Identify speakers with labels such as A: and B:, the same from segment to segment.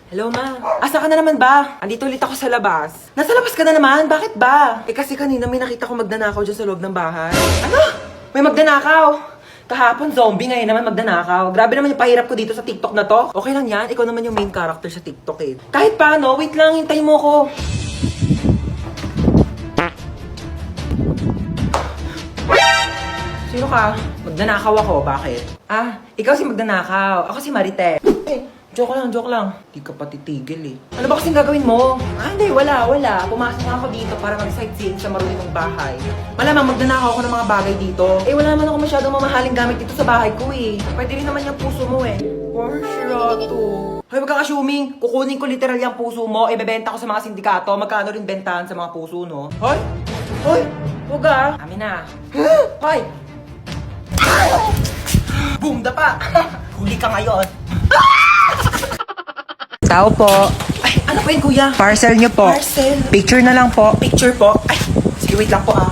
A: Hello, ma. Asa ka na naman ba? Andito ulit ako sa labas. Nasa labas ka na naman? Bakit ba? Kasi kanina may nakita ko magdanakaw dyan sa loob ng bahay. Ano? May magdanakaw? Kahapon zombie, ngayon naman magdanakaw. Grabe naman yung pahirap ko dito sa TikTok na to. Okay lang yan, ikaw naman yung main character sa TikTok eh. Kahit paano, wait lang, hintayin mo ko. Sino ka? Magdanakaw ako, bakit? Ah, ikaw si magdanakaw. Ako si Marites. Joke lang. Di ka pa titigil eh. Ano ba kasing gagawin mo? Ah, hindi, wala. Pumasok nga ako dito para mag-sightseeing sa marunong bahay. Malamang magdanakaw ako ng mga bagay dito. Eh, wala naman ako masyadong mamahaling gamit dito sa bahay ko eh. Pwede rin naman yung puso mo eh. Porsyado. Hoy, wag kang assuming. Kukunin ko literal yung puso mo, ibebenta ko sa mga sindikato. Magkano rin bentahan sa mga puso, no? Hoy! Huwag ah. Amin na. Hoy! Boom, dapa! Huli ka ngayon.
B: Tao po.
A: Ay, ano po yun, kuya?
B: Parcel nyo po.
A: Parcel.
B: Picture na lang po.
A: Picture po. Ay, sige, wait lang po ah.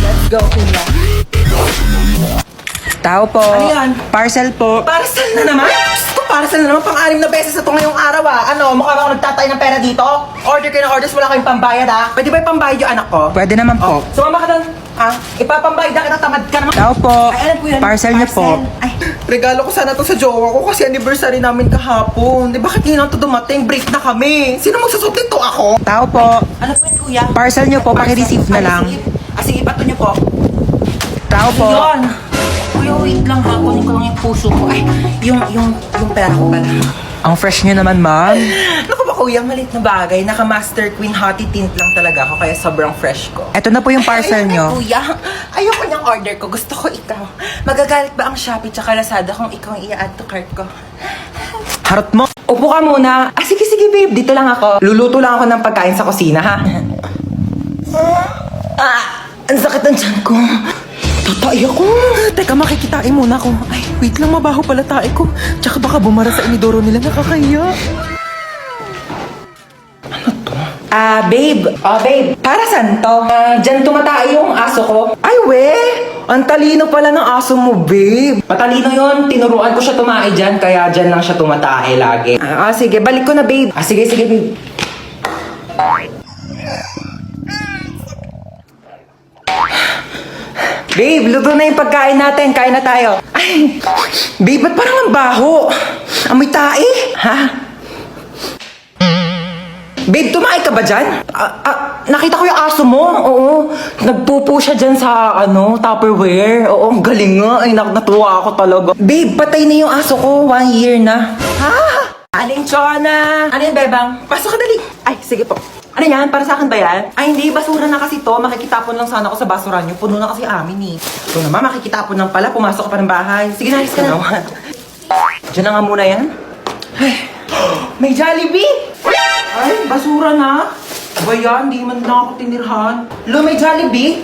A: Let's go, kuya.
B: Tao po.
A: Ano yan?
B: Parcel po.
A: Parcel na naman? Gusto, parcel na naman. Pang-anim na beses na ito ngayong araw ah. Ano, mukha ba ako nagtatay ng pera dito? Order kayo ng orders, wala kayong pambayad ah. Pwede ba yung pambayad yung anak ko?
B: Pwede naman po.
A: Sumama ka doon. Ah, ipapambayad na kita, tamad ka naman.
B: Tao po.
A: Ay, alam ko yan.
B: Parcel nyo po.
A: Ay, regalo ko sana to sa jowa ko kasi anniversary namin kahapon. Di bakit ngayon to dumating? Break na kami. Sino magsusot nito ako?
B: Tao po.
A: Ano po yan, kuya?
B: Parcel nyo po, paki-receive na
A: Ay,
B: lang.
A: Sige. Ah, sige, pato nyo po.
B: Tao po.
A: Yun. Kuya, wait lang ha. Kunin ko lang yung puso ko. Ay, yung pera ko pala.
B: Ang fresh nyo naman, ma'am.
A: Naku ba, kuya, malit na bagay. Naka-Master Queen Hottie Tint lang talaga ako, kaya sobrang fresh ko.
B: Ito na po yung parcel
A: Ayoko
B: nyo.
A: na, kuya. Ayoko niyang order ko. Gusto ko ikaw. Magagalit ba ang Shopee tsaka Lazada kung ikaw ang i-add to cart ko?
B: Harot mo.
A: Upo ka muna. Ah, sige, babe. Dito lang ako. Luluto lang ako ng pagkain sa kusina, ha? Ang sakit ng tiyan ko. Tatay ako.
B: Teka, makikitain muna ako. Ay, wait lang, mabaho pala tae ko. Tsaka baka bumara sa inidoro nila, nakakahiya.
A: Babe. Babe. Para saan to? Dyan tumatay yung aso ko.
B: Ay, we! Ang talino pala ng aso mo, babe.
A: Matalino yun. Tinuruan ko siya tumae dyan, kaya dyan lang siya tumatae lagi.
B: Sige, balik ko na, babe.
A: Sige, babe.
B: Babe, luto na yung pagkain natin. Kain na tayo. Ay, babe, ba't parang ang baho? Amoy tae? Ha? Babe, tumae ka ba dyan? Nakita ko yung aso mo. Oo. Nagpupo siya dyan sa, Tupperware. Oo, ang galing nga. Ay, natuwa ako talaga. Babe, patay na yung aso ko. 1 year na.
A: Ha? Aling Chona! Ano yan, Bebang? Pasok ka dali. Ay, sige po. Ano yan? Para sa akin ba yan? Ay, hindi. Basura na kasi to. Makikitapon lang sana ako sa basura nyo. Puno na kasi amin eh. Ito naman, makikitapon lang pala. Pumasok ka pa ng bahay. Sige na, alis ka na. Diyan na nga muna yan. Ay, may Jollibee! Ay, basura na. Ba yan? Di man na ako tinirhan. Lo, may Jollibee?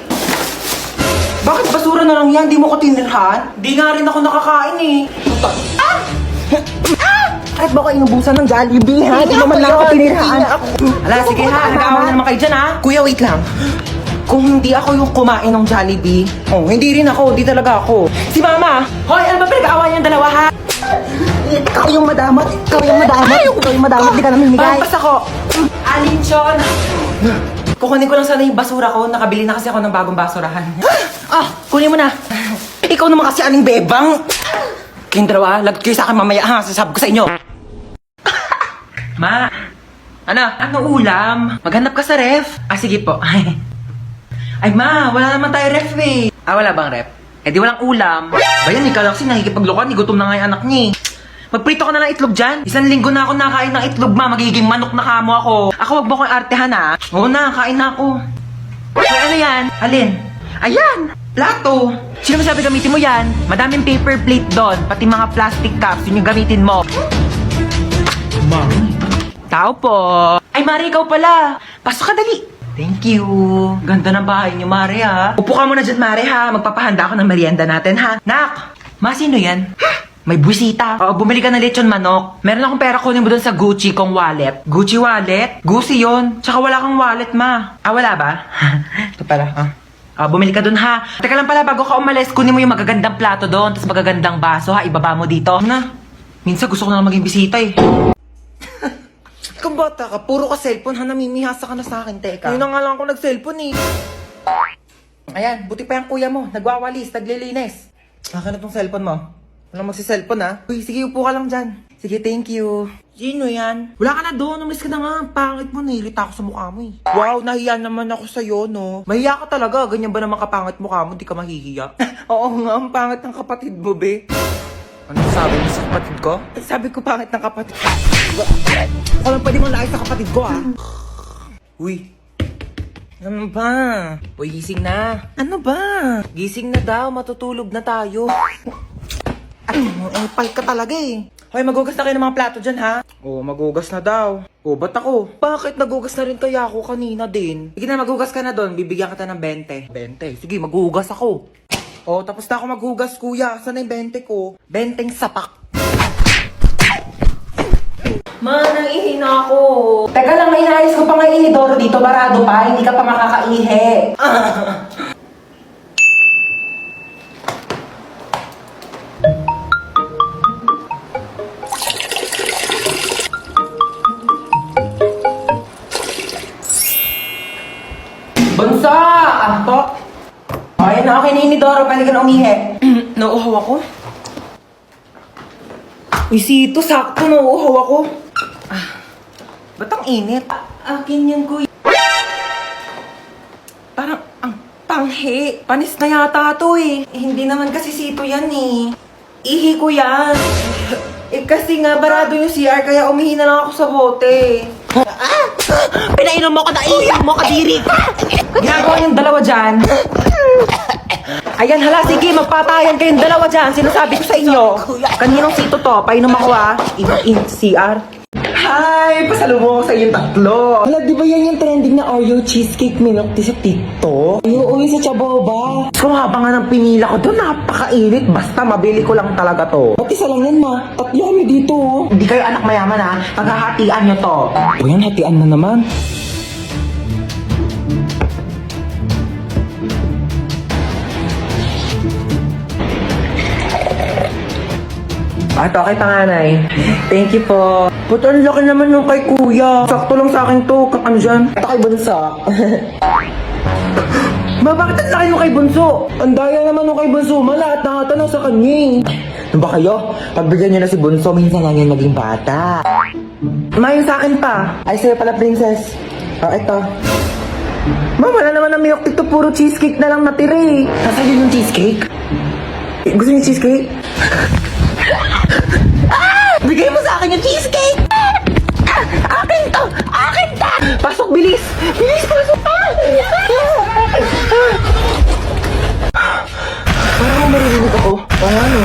A: Bakit basura na lang yan? Di mo ko tinirhan? Di nga rin ako nakakain eh.
B: Bakit ba ko inubusan ng Jollibee, ha? Di naman lang ako tinirhaan.
A: Ala, sige ha. Nag-aawa na naman kayo dyan ha.
B: Kuya, wait lang.
A: Kung hindi ako yung kumain ng Jollibee,
B: Hindi rin ako. Di talaga ako.
A: si Mama! Hoy, ano ba pinag-aawa niyang dalawa ha?
B: Ikaw yung madamot. Ikaw yung madamot. Di ka namin himigay.
A: Pampas ako! Alinchon! Kukunin ko lang sana yung basura ko. Nakabili na kasi ako ng bagong basurahan.
B: Kunin mo na. Ikaw naman kasi aling bebang.
A: Kayong dalawa, lagot kayo sa akin mamaya ha. Sasabi ko sa inyo. Ma! Ano ulam? Maghanap ka sa ref. Sige po. Ay ma, wala naman tayo ref eh. Wala bang ref? Di walang ulam. Bayan, ikaw lang kasi nakikipaglokan. Gutom na nga yung anak niya. Magprito ka na lang itlog dyan. 1 linggo na ako nakain ng itlog, ma. Magiging manok na kamo ako. Ako, wag mo akong artehan, ha? Oo na, kain na ako. Ay, ano yan? Alin? Ayan! Plato! Sino masabi gamitin mo yan? Madaming paper plate doon. Pati mga plastic cups, yun yung gamitin mo.
B: Mami.
A: Tao po. Ay, Mari, ikaw pala. Pasok ka dali. Thank you. Ganda ng bahay niyo, Mari, ha? Upo ka muna dyan, Mari, ha? Magpapahanda ako ng merienda natin, ha? Nak! Ma, sino yan? May buwisita. Bumili ka ng lechon manok. Meron akong pera, kunin mo doon sa Gucci kong wallet. Gucci wallet? Gucci yon. Tsaka wala kang wallet, ma. Wala ba? Ito pala, bumili ka doon, ha? Teka lang pala, bago ka umalis, kunin mo yung magagandang plato doon, tapos magagandang baso, ha? Ibaba mo dito. Na, minsan gusto ko na lang maging bisita, eh.
B: kang bata ka, puro ka cellphone ha, namimihasa ka na sa akin, teka. Yun na nga lang ako nag-cellphone eh. Ayan, buti pa yung kuya mo, nagwawalis, naglilinis. Akin na tong cellphone mo. Walang magsi-cellphone ha. Uy, sige, upo ka lang dyan. Sige, thank you. Sino yan? Wala ka na doon, umalis ka na nga. Pangit mo, nahilita ako sa mukha mo eh. Wow, nahiya naman ako sa'yo, no? Mahiya ka talaga, ganyan ba naman kapangit mukha mo, di ka mahihiya? Oo nga, ang pangit ng kapatid mo, be. Ano sabi mo sa kapatid ko? Sabi ko pangit ng kapatid ko. Ako lang pwede mong laay sa kapatid ko, ah. Uy. Ano ba? Uy, gising na. Ano ba? Gising na daw, matutulog na tayo. Ay, pal ka talaga eh. Hoy, magugas na kayo ng mga plato dyan, ha? Oo, magugas na daw. Oo, ba't ako? Bakit nagugas na rin kaya ako kanina din? Sige na, magugas ka na doon. Bibigyan kita ng 20. 20? Sige, magugas ako. Oh, tapos na ako maghugas, kuya. Saan na yung 20 ko? 20 sapak. Nangihi na ako. Teka lang, may inayos ko pa nga inidoro dito. Barado pa, hindi ka pa makakaihi. Bunso! Po? Okay na, okay na inidoro. Pwede ka na umihi. Nauuhaw ako? Uy, Sito, sakto, nauuhaw ako. Ba't ang init? Akin yan, kuya. Parang, ang panghi. Panis na yata to eh. Hindi naman kasi Sito yan eh. Ihi ko yan. Kasi nga, barado yung CR, kaya umihi na lang ako sa bote.
A: Pinainom mo ka na iiyak mo, kadiri!
B: Ginagawa yung dalawa dyan. Ayan, hala, sige, magpatayan kayong dalawa dyan. Sinasabi ko sa inyo. Kaninong Sito to? Painom ako ah. In CR. Hi! Pasalubong ko sa inyong tatlo. Hala, di ba yan yung trending na Oreo cheesecake milk tea sa TikTok? Oo, yung sa Chaboba. So, habang nga ng pinila ko doon, napakainit. Basta, mabili ko lang talaga to. Ba't isa lang yan, ma? Tatlo kami dito. Hindi kayo anak mayaman, ha? Paghahatian nyo to. O yan, hatian na naman. Ito, kay panganay. Thank you po. Ba't ang laki naman nung kay kuya? Sakto lang sa akin to. Ano dyan? Ito kay Bunso. Ma, bakit ang laki nung kay Bunso? Ang daya naman nung kay Bunso. Lahat nakatanaw sa kanya eh. Ano ba kayo? Pagbigyan niyo na si Bunso, minsan lang yan naging bata. Ma, yung sa akin pa. Ay, sa'yo pala, princess. Ito. Ma, wala naman ng milk dito. Puro cheesecake na lang natira eh. Nasa'yo yung cheesecake? Gusto niyo cheesecake? Bigay mo sa akin yung cheesecake! Akin to! Akin to! Pasok, bilis! Bilis, pasok! Parang maririnig ako. Oo nga no.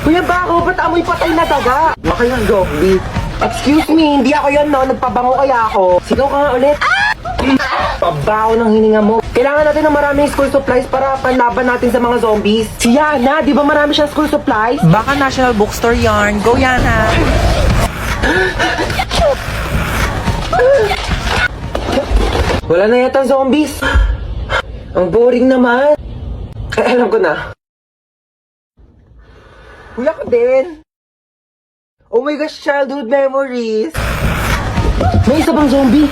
B: Kuya Bako, ba't amoy patay na daga? Baka yung zombie. Excuse me, hindi ako yun no. Nagpabango kaya ako. Sigaw ka nga ulit. Pabaho ng hininga mo. Kailangan natin ng maraming school supplies para panlaban natin sa mga zombies. Si Yana, di ba marami siyang school supplies? Baka National Bookstore yarn. Go Yana! Wala na yata zombies. Ang boring naman. Alam ko na. Kuya ka din. Oh my gosh, childhood memories. May isa bang zombie?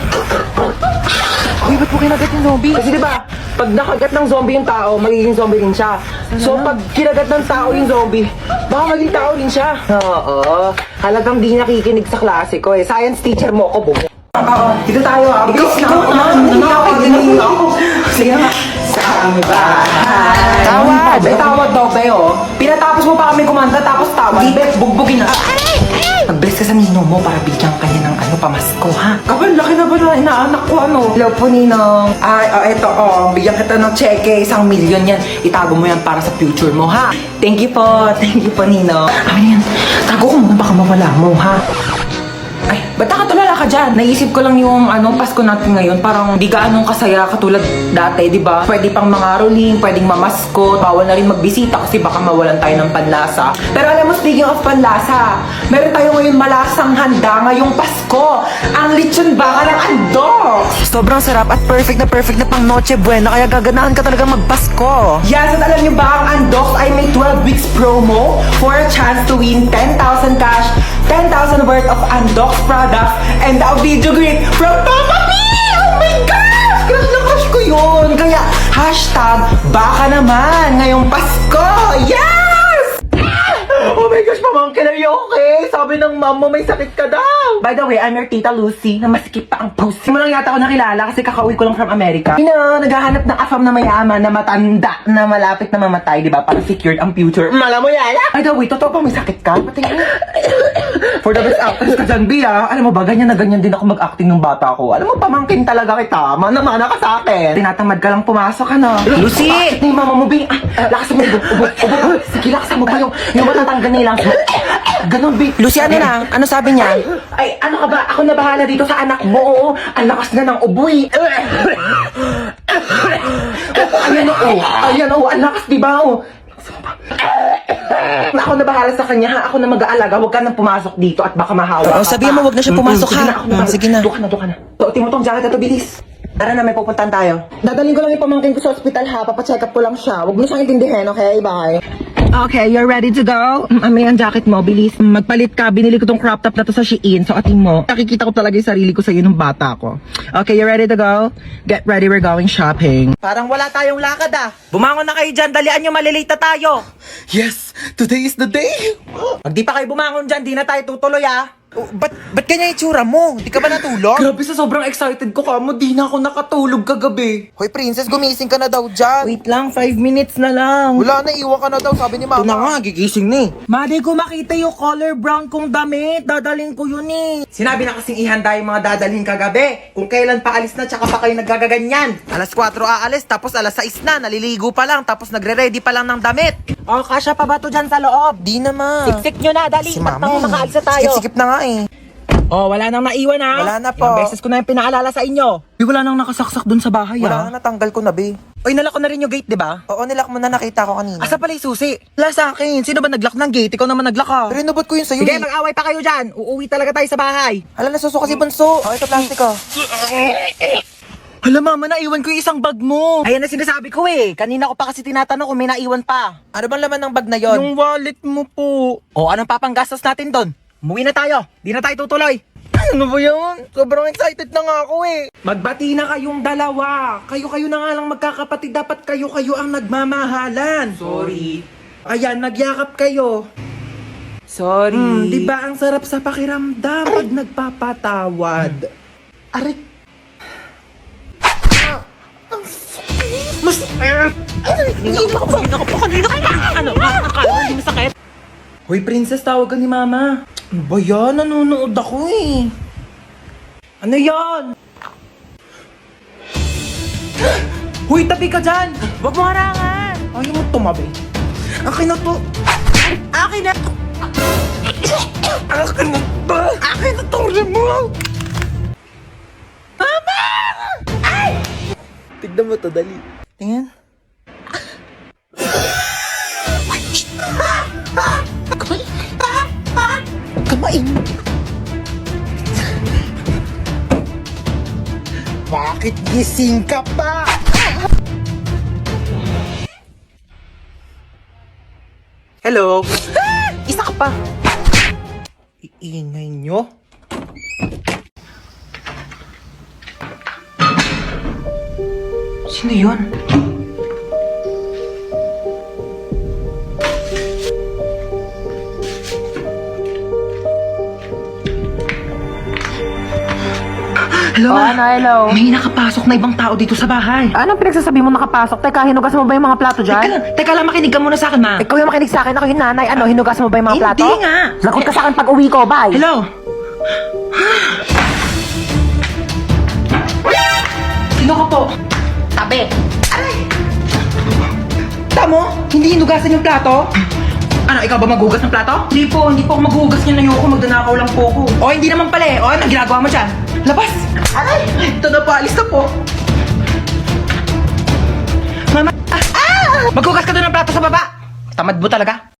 B: Uy, ba't mo kinagat yung zombie? Kasi diba, pag nakagat ng zombie yung tao, magiging zombie rin siya. So, pag kinagat ng tao yung zombie, baka maging tao rin siya. Oo. Halagang di nakikinig sa klase ko eh. Science teacher mo ako, bumo. Dito tayo ah. Bilis na ako. Nangyayari ako. Sige nga. Sa aming bahay. Tawad. Tawad daw, Beo. Pinatapos mo pa kami kumanta, tapos tawad. Di, bugbugin na. Mag-bless ka sa ninong mo para bigyan ka niya ng pamasko, ha? Kapal, laki na ba na inaanak ko, ano? Hello po, Ninong. Eto, bigyan kita ng cheque, 1 million yan. Itago mo yan para sa future mo, ha? Thank you po, Ninong. Ano yan? Tago ko muna, baka mawala mo, ha? Ay, Ba't nakatulala ka dyan? Naisip ko lang yung Pasko natin ngayon. Parang di gaanong kasaya katulad dati, di ba? Pwede pang mangaroling, pwedeng mamaskot, bawal na rin magbisita kasi baka mawalan tayo ng panlasa. Pero alam mo, speaking of panlasa, meron tayo ngayon malasang handa ngayong Pasko. Ang lechon baka ng andok!
A: Sobrang sarap at perfect na pang Noche Buena, kaya gaganahan ka talaga magpasko.
B: Yes, at alam niyo ba, ang Andox ay may 12 weeks promo for a chance to win 10,000 cash, 10,000 worth of Andox products, and a video greet from Papa P! Oh my gosh! Crush na crush ko yun! Kaya, hashtag, baka naman, ngayong Pasko! Yes! Oh my gosh, pamangkin, are you okay? Sabi ng mom mo, may sakit ka daw. By the way, I'm your tita Lucy, na masikip pa ang pussy. Mo lang yata ako nakilala kasi kakauwi ko lang from America. Naghahanap ng afam na mayaman, na matanda, na malapit na mamatay, di ba? Para secured ang future. Mala mo yan, ah? By the way, totoo pa may sakit ka? Patingin. For the best actress ka dyan, Bia. Alam mo ba, ganyan na ganyan din ako mag-acting ng bata ko. Alam mo, pamangkin talaga kita. Mana-mana ka sa akin. Tinatamad ka lang pumasok, ano?
A: Lucy!
B: Bakit na yung mama mo, Bia? Lakas mo, ubo. Sige, lakas mo pa yung matatanggal na ilang. Ganon, Bia.
A: Lucy, ano na? Ano sabi niya?
B: Ay, ano ka ba? Ako na bahala dito sa anak mo. Oo, ang lakas na ng uboy. Ayan, ang lakas, di ba? Ako na bahala sa kanya, ha? Ako na mag-aalaga. Huwag ka nang pumasok dito at baka mahawa.
A: Oo, sabihin mo, huwag na siya pumasok,
B: Sige
A: ha?
B: na, ako na.
A: Sige na.
B: Doon ka na. Tuotin mo tong jacket na to, bilis. Tara na, may pupuntahan tayo. Dadalhin ko lang yung pamangkin ko sa ospital, ha? Papacheck up ko lang siya. Huwag mo siyang intindihin, okay? Bye. Okay, you're ready to go? May ang jacket mo, bilis. Magpalit ka. Binili ko tong crop top na to sa Shein. So, atin mo. Nakikita ko talaga yung sarili ko sa'yo nung bata ko. Okay, you ready to go? Get ready, we're going shopping.
A: Parang wala tayong lakad ah. Bumangon na kayo dyan, dalian nyo, malilate na tayo.
B: Yes! Today is the day!
A: Pag di pa kayo bumangon dyan, di na tayo tutuloy ah. Ba't ganyan yung itsura mo? Di ka ba natulog?
B: Grabe, sa sobrang excited ko kamo, di na ako nakatulog kagabi.
C: Hoy, princess, gumising ka na daw dyan.
A: Wait lang, 5 minutes na lang.
C: Wala na, iwan ka na daw, sabi ni
A: Ito na
C: mama.
A: nga, gigising ni.
B: Madi ko makita yung color brown kong damit. Dadalhin ko yun eh. Sinabi na kasing ihanda yung mga dadalhin kagabi. Kung kailan pa alis na, tsaka pa kayo naggagaganyan.
C: Alas 4 aalis, tapos alas 6 na, naliligo pa lang, tapos nagre-ready pa lang ng damit.
A: Oh, kasya pa ba to dyan sa loob?
C: Di naman.
A: Siksik nyo na, dali.
C: Si
A: Ba't
C: mama
A: na makaalis na tayo?
C: Sikip-sikip na nga eh.
A: Oh, wala nang naiwan ha?
C: Wala na po.
A: Ilang beses ko na yung pinaalala sa inyo.
B: Wala nang nakasaksak dun sa bahay
C: Wala na, natanggal ko na, be.
A: Oy, nalak ko na rin yung gate, di ba?
C: Oo, nilak mo na, nakita ko kanina.
A: Asa pala yung susi? Wala sa akin. Sino ba naglock ng gate? Ikaw naman naglock ka.
C: Pero inubot ko yun sa'yo
A: Sige,
C: eh.
A: mag-away pa kayo dyan. Uuwi talaga tayo sa bahay.
C: Hala, nasusuka si Bunso. Oh, ito plastic ko.
B: Hala mama, naiwan ko yung isang bag mo.
A: Ayan na sinasabi ko eh. Kanina ko pa kasi tinatanong kung may naiwan pa.
C: Ano bang laman ng bag na yon?
B: Yung wallet mo po.
A: O, anong papanggastos natin doon? Umuwi na tayo. Di na tayo tutuloy.
B: Ano ba yun? Sobrang excited na nga ako eh. Magbati na kayong dalawa. Kayo-kayo na nga lang magkakapatid. Dapat kayo-kayo ang nagmamahalan. Sorry. Ayan, nagyakap kayo.
A: Sorry.
B: Di ba ang sarap sa pakiramdam pag nagpapatawad? Aray. Mas...
A: Ano? Akala mo hindi masakit?
B: Hoy, princess, tawagan ni mama. Ano ba yan? Nanonood ako eh. Ano yan? Hoy, tabi ka dyan!
A: Huwag mo harangan.
B: Ayaw mo tumabi. Akin na to.
A: Akin na.
B: Akin na to. Akin na to. Mo.
C: Tignan mo to, dali.
A: Tingin.
C: Kamain. Bakit gising ka pa?
B: Hello.
A: Isa ka pa.
B: Iingay nyo. Sino yun? Hello, ma.
A: Hello.
B: May nakapasok na ibang tao dito sa bahay.
A: Anong pinagsasabi mo nakapasok? Teka, hinugasan mo ba yung mga plato dyan?
B: Teka lang, makinig ka muna sa akin, ma.
A: Ikaw yung makinig sa akin, ako yung nanay. Ano, hinugasan mo ba yung mga plato?
B: Hindi nga.
A: Lagot ka sa akin pag uwi ko, bye.
B: Hello? Sino ka po?
A: Tabi.
B: Tamo, hindi hinugasan yung plato?
C: Ano, ikaw ba maghugas ng plato?
B: Hindi po ako maghugas niyan. Ayoko, magdanakaw lang po ako.
C: O hindi naman pala eh. O ano ginagawa mo dyan? Labas! Ay! Ito na po, alis na po. Mama! Maghugas ka doon ng plato sa baba! Tamad mo talaga.